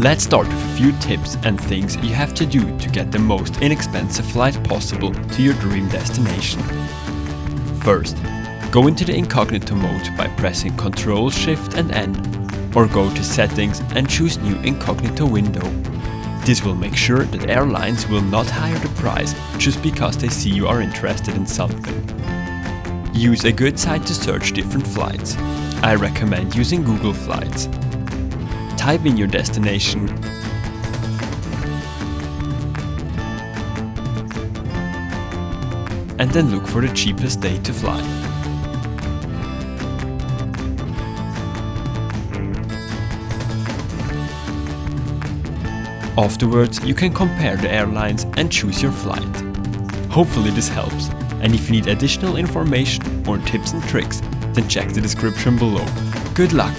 Let's start with a few tips and things you have to do to get the most inexpensive flight possible to your dream destination. First, go into the incognito mode by pressing Ctrl Shift and N, or go to Settings and choose New Incognito Window. This will make sure that airlines will not higher the price just because they see you are interested in something. Use a good site to search different flights. I recommend using Google Flights. Type in your destination and then look for the cheapest day to fly. Afterwards, you can compare the airlines and choose your flight. Hopefully this helps, and if you need additional information or tips and tricks, then check the description below. Good luck!